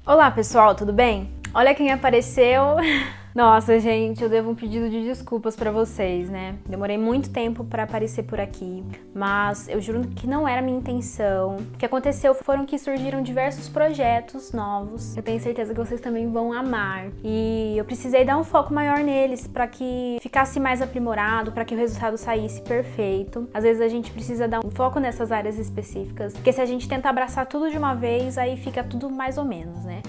Olá pessoal, tudo bem? Olha quem apareceu! Nossa, gente, eu devo um pedido de desculpas pra vocês, né? Demorei muito tempo pra aparecer por aqui, mas eu juro que não era minha intenção. O que aconteceu foram que surgiram diversos projetos novos. Eu tenho certeza que vocês também vão amar. E eu precisei dar um foco maior neles pra que ficasse mais aprimorado, pra que o resultado saísse perfeito. Às vezes a gente precisa dar um foco nessas áreas específicas, porque se a gente tentar abraçar tudo de uma vez, aí fica tudo mais ou menos, né?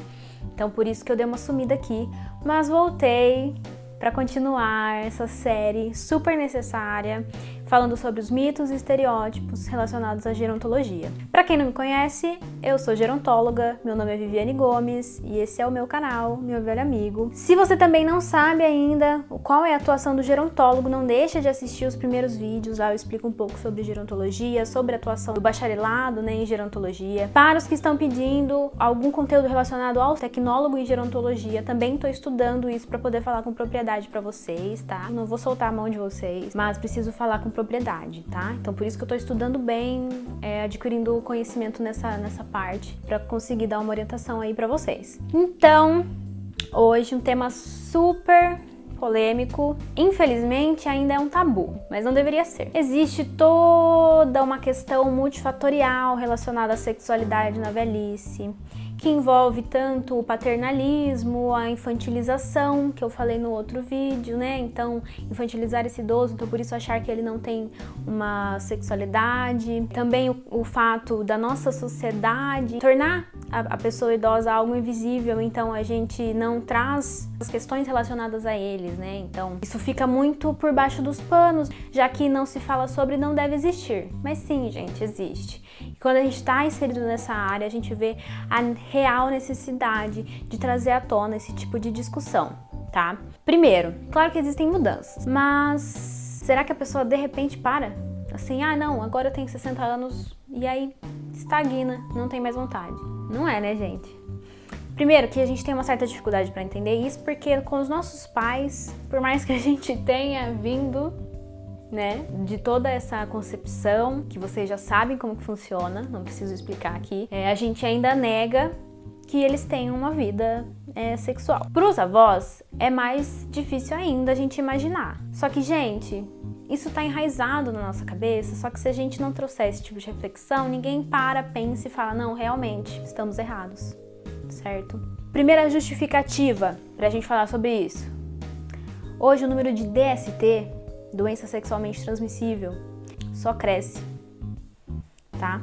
Então por isso que eu dei uma sumida aqui, mas voltei para continuar essa série super necessária, falando sobre os mitos e estereótipos relacionados à gerontologia. Para quem não me conhece, eu sou gerontóloga, meu nome é Viviane Gomes e esse é o meu canal, meu velho amigo. Se você também não sabe ainda qual é a atuação do gerontólogo, não deixa de assistir os primeiros vídeos, lá eu explico um pouco sobre gerontologia, sobre a atuação do bacharelado, né, em gerontologia. Para os que estão pedindo algum conteúdo relacionado ao tecnólogo em gerontologia, também estou estudando isso para poder falar com propriedade para vocês, tá? Não vou soltar a mão de vocês, mas preciso falar com propriedade, tá? Então por isso que eu tô estudando bem, adquirindo conhecimento nessa parte, para conseguir dar uma orientação aí para vocês. Então, hoje um tema super polêmico, infelizmente ainda é um tabu, mas não deveria ser. Existe toda uma questão multifatorial relacionada à sexualidade na velhice, que envolve tanto o paternalismo, a infantilização, que eu falei no outro vídeo, né? Então, infantilizar esse idoso, então por isso achar que ele não tem uma sexualidade. Também o fato da nossa sociedade tornar a pessoa idosa algo invisível, então a gente não traz as questões relacionadas a eles, né? Então, isso fica muito por baixo dos panos, já que não se fala sobre, não deve existir. Mas sim, gente, existe. E quando a gente está inserido nessa área, a gente vê a real necessidade de trazer à tona esse tipo de discussão, tá? Primeiro, claro que existem mudanças, mas será que a pessoa de repente para? Assim, não, agora eu tenho 60 anos e aí estagna, não tem mais vontade. Não é, né, gente? Primeiro, que a gente tem uma certa dificuldade para entender isso, porque com os nossos pais, por mais que a gente tenha vindo, né, de toda essa concepção, que vocês já sabem como que funciona, não preciso explicar aqui, a gente ainda nega que eles tenham uma vida sexual. Para os avós, é mais difícil ainda a gente imaginar. Só que, gente, isso tá enraizado na nossa cabeça, só que se a gente não trouxer esse tipo de reflexão, ninguém pensa e fala, não, realmente, estamos errados, certo? Primeira justificativa pra gente falar sobre isso. Hoje o número de DST, doença sexualmente transmissível, só cresce, tá?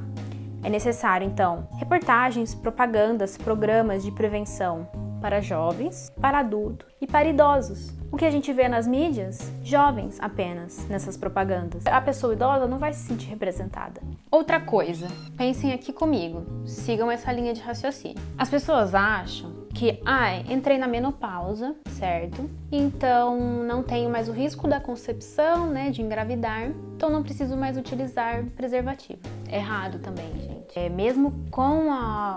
É necessário, então, reportagens, propagandas, programas de prevenção para jovens, para adultos e para idosos. O que a gente vê nas mídias? Jovens apenas nessas propagandas. A pessoa idosa não vai se sentir representada. Outra coisa, pensem aqui comigo, sigam essa linha de raciocínio. As pessoas acham que, entrei na menopausa, certo? Então não tenho mais o risco da concepção, né, de engravidar, então não preciso mais utilizar preservativo. Errado também, gente. Mesmo com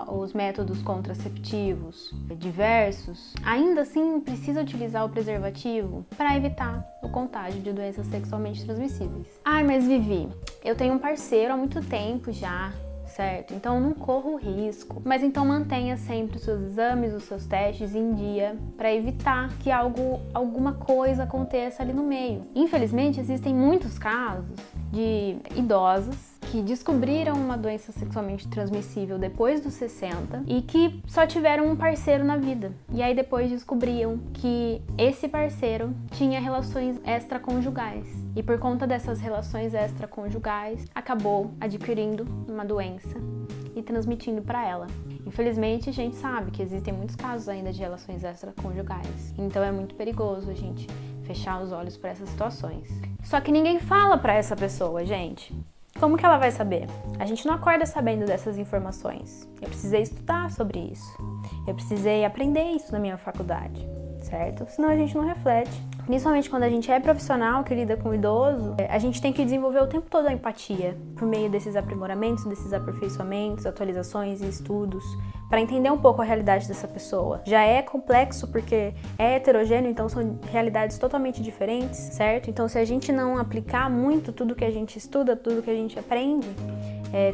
os métodos contraceptivos diversos, ainda assim precisa utilizar o preservativo para evitar o contágio de doenças sexualmente transmissíveis. Mas Vivi, eu tenho um parceiro há muito tempo já, certo? Então eu não corro risco. Mas então mantenha sempre os seus exames, os seus testes em dia para evitar que alguma coisa aconteça ali no meio. Infelizmente, existem muitos casos de idosos que descobriram uma doença sexualmente transmissível depois dos 60 e que só tiveram um parceiro na vida. E aí depois descobriam que esse parceiro tinha relações extraconjugais. E por conta dessas relações extraconjugais, acabou adquirindo uma doença e transmitindo para ela. Infelizmente, a gente sabe que existem muitos casos ainda de relações extraconjugais. Então é muito perigoso a gente fechar os olhos para essas situações. Só que ninguém fala para essa pessoa, gente. Como que ela vai saber? A gente não acorda sabendo dessas informações. Eu precisei estudar sobre isso. Eu precisei aprender isso na minha faculdade, certo? Senão a gente não reflete. Principalmente quando a gente é profissional que lida com o idoso, a gente tem que desenvolver o tempo todo a empatia por meio desses aprimoramentos, desses aperfeiçoamentos, atualizações e estudos, para entender um pouco a realidade dessa pessoa. Já é complexo porque é heterogêneo, então são realidades totalmente diferentes, certo? Então se a gente não aplicar muito tudo que a gente estuda, tudo que a gente aprende,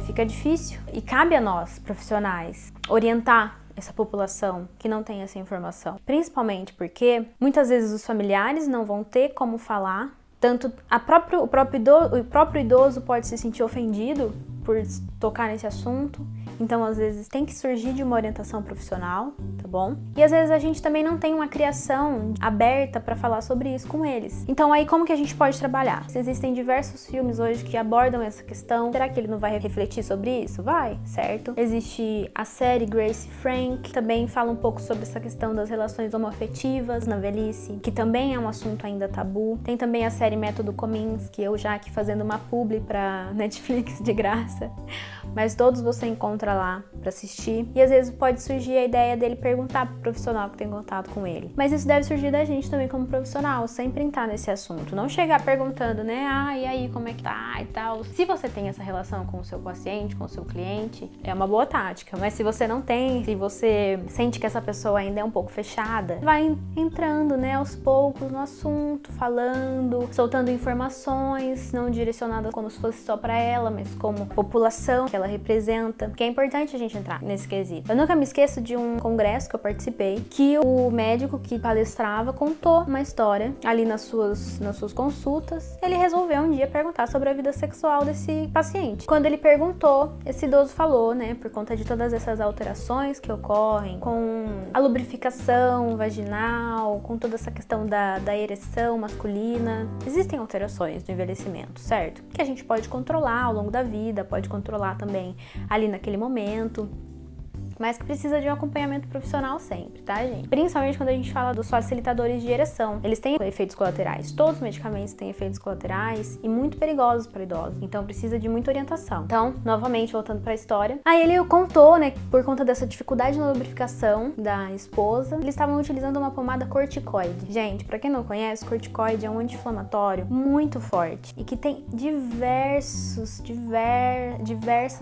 fica difícil. E cabe a nós, profissionais, orientar essa população que não tem essa informação. Principalmente porque muitas vezes os familiares não vão ter como falar, tanto o próprio idoso pode se sentir ofendido por tocar nesse assunto. Então, às vezes, tem que surgir de uma orientação profissional, tá bom? E às vezes a gente também não tem uma criação aberta para falar sobre isso com eles. Então, aí como que a gente pode trabalhar? Existem diversos filmes hoje que abordam essa questão. Será que ele não vai refletir sobre isso? Vai, certo? Existe a série Grace Frank, que também fala um pouco sobre essa questão das relações homoafetivas na velhice, que também é um assunto ainda tabu. Tem também a série Método Kominsky, eu já aqui fazendo uma publi pra Netflix de graça. Mas todos você encontra lá para assistir. E às vezes pode surgir a ideia dele perguntar pro profissional que tem contato com ele. Mas isso deve surgir da gente também como profissional, sempre entrar nesse assunto. Não chegar perguntando, né? Ah, e aí, como é que tá e tal. Se você tem essa relação com o seu paciente, com o seu cliente, é uma boa tática. Mas se você não tem, se você sente que essa pessoa ainda é um pouco fechada, vai entrando, né, aos poucos no assunto, falando, soltando informações, não direcionadas como se fosse só para ela, mas como população que ela representa, que é importante a gente entrar nesse quesito. Eu nunca me esqueço de um congresso que eu participei, que o médico que palestrava contou uma história ali nas suas consultas. Ele resolveu um dia perguntar sobre a vida sexual desse paciente. Quando ele perguntou, esse idoso falou, né, por conta de todas essas alterações que ocorrem com a lubrificação vaginal, com toda essa questão da ereção masculina, existem alterações no envelhecimento, certo? Que a gente pode controlar ao longo da vida, pode controlar também ali naquele momento, mas que precisa de um acompanhamento profissional sempre, tá, gente? Principalmente quando a gente fala dos facilitadores de ereção. Eles têm efeitos colaterais. Todos os medicamentos têm efeitos colaterais e muito perigosos para idosos. Então, precisa de muita orientação. Então, novamente, voltando para a história. Aí ele contou, né, que por conta dessa dificuldade na lubrificação da esposa, eles estavam utilizando uma pomada corticoide. Gente, para quem não conhece, corticoide é um anti-inflamatório muito forte e que tem diversas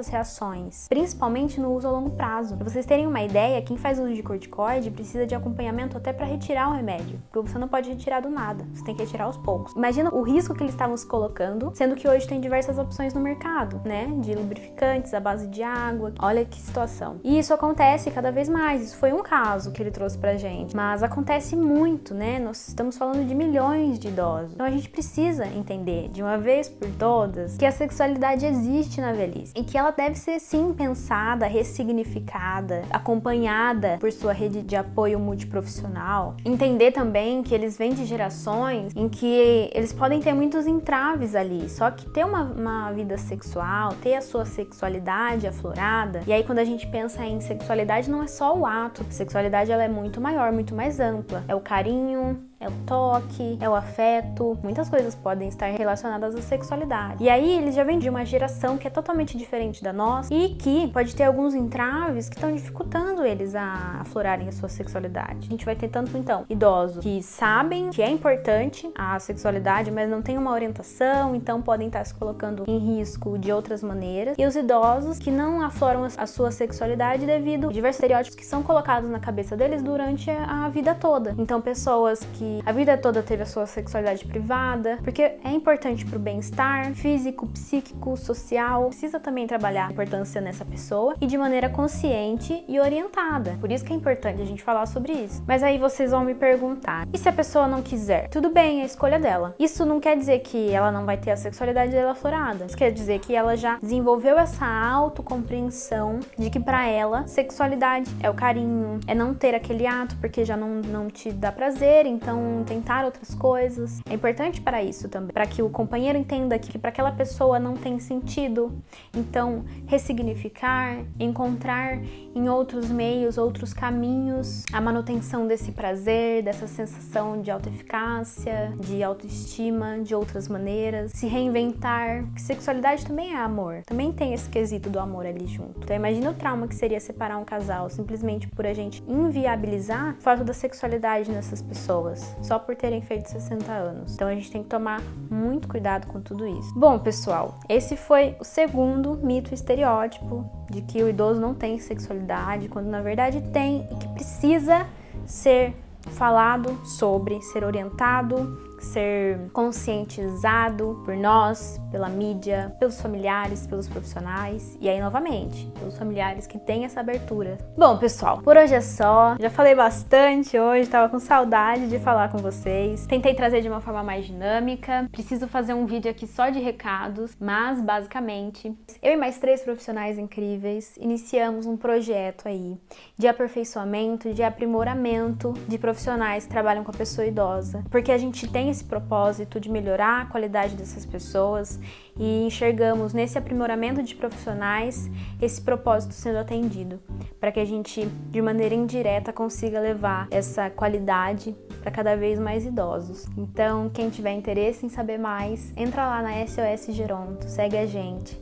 reações, principalmente no uso a longo prazo. Pra vocês terem uma ideia, quem faz uso de corticoide precisa de acompanhamento até para retirar o remédio, porque você não pode retirar do nada, você tem que retirar aos poucos. Imagina o risco que eles estavam se colocando, sendo que hoje tem diversas opções no mercado, né, de lubrificantes à base de água. Olha que situação. E isso acontece cada vez mais. Isso foi um caso que ele trouxe pra gente, mas acontece muito, né? Nós estamos falando de milhões de idosos. Então a gente precisa entender de uma vez por todas que a sexualidade existe na velhice e que ela deve ser sim pensada, ressignificada, acompanhada por sua rede de apoio multiprofissional. Entender também que eles vêm de gerações em que eles podem ter muitos entraves ali, só que ter uma vida sexual, ter a sua sexualidade aflorada, e aí quando a gente pensa em sexualidade não é só o ato, a sexualidade ela é muito maior, muito mais ampla, é o carinho, é o toque, é o afeto, muitas coisas podem estar relacionadas à sexualidade. E aí eles já vêm de uma geração que é totalmente diferente da nossa e que pode ter alguns entraves que estão dificultando eles a aflorarem a sua sexualidade. A gente vai ter tanto, então, idosos que sabem que é importante a sexualidade, mas não tem uma orientação, então podem estar se colocando em risco de outras maneiras. E os idosos que não afloram a sua sexualidade devido a diversos estereótipos que são colocados na cabeça deles durante a vida toda. Então, pessoas que a vida toda teve a sua sexualidade privada, porque é importante para o bem-estar físico, psíquico, social. Precisa também trabalhar a importância nessa pessoa e de maneira consciente e orientada. Por isso que é importante a gente falar sobre isso. Mas aí vocês vão me perguntar, e se a pessoa não quiser? Tudo bem, é a escolha dela. Isso não quer dizer que ela não vai ter a sexualidade dela aflorada. Isso quer dizer que ela já desenvolveu essa autocompreensão de que para ela, sexualidade é o carinho, é não ter aquele ato porque já não te dá prazer, então tentar outras coisas. É importante para isso também, para que o companheiro entenda que para aquela pessoa não tem sentido. Então, ressignificar, encontrar em outros meios, outros caminhos, a manutenção desse prazer, dessa sensação de autoeficácia, de autoestima, de outras maneiras, se reinventar. Porque sexualidade também é amor, também tem esse quesito do amor ali junto. Então, imagina o trauma que seria separar um casal simplesmente por a gente inviabilizar o fato da sexualidade nessas pessoas, só por terem feito 60 anos. Então a gente tem que tomar muito cuidado com tudo isso. Bom, pessoal, esse foi o segundo mito e estereótipo de que o idoso não tem sexualidade, quando na verdade tem e que precisa ser falado sobre, ser orientado, ser conscientizado por nós, pela mídia, pelos familiares, pelos profissionais e aí novamente, pelos familiares que têm essa abertura. Bom, pessoal, por hoje é só. Já falei bastante hoje, tava com saudade de falar com vocês. Tentei trazer de uma forma mais dinâmica. Preciso fazer um vídeo aqui só de recados, mas basicamente, eu e mais 3 profissionais incríveis iniciamos um projeto aí de aperfeiçoamento, de aprimoramento de profissionais que trabalham com a pessoa idosa, porque a gente tem esse propósito de melhorar a qualidade dessas pessoas e enxergamos nesse aprimoramento de profissionais esse propósito sendo atendido, para que a gente, de maneira indireta, consiga levar essa qualidade para cada vez mais idosos. Então, quem tiver interesse em saber mais, entra lá na SOS Geronto, segue a gente,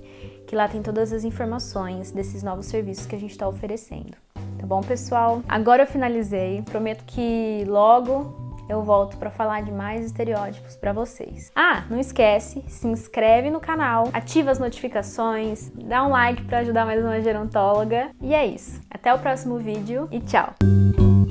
que lá tem todas as informações desses novos serviços que a gente está oferecendo. Tá bom, pessoal? Agora eu finalizei, prometo que logo eu volto para falar de mais estereótipos para vocês. Ah, não esquece, se inscreve no canal, ativa as notificações, dá um like para ajudar mais uma gerontóloga. E é isso. Até o próximo vídeo e tchau!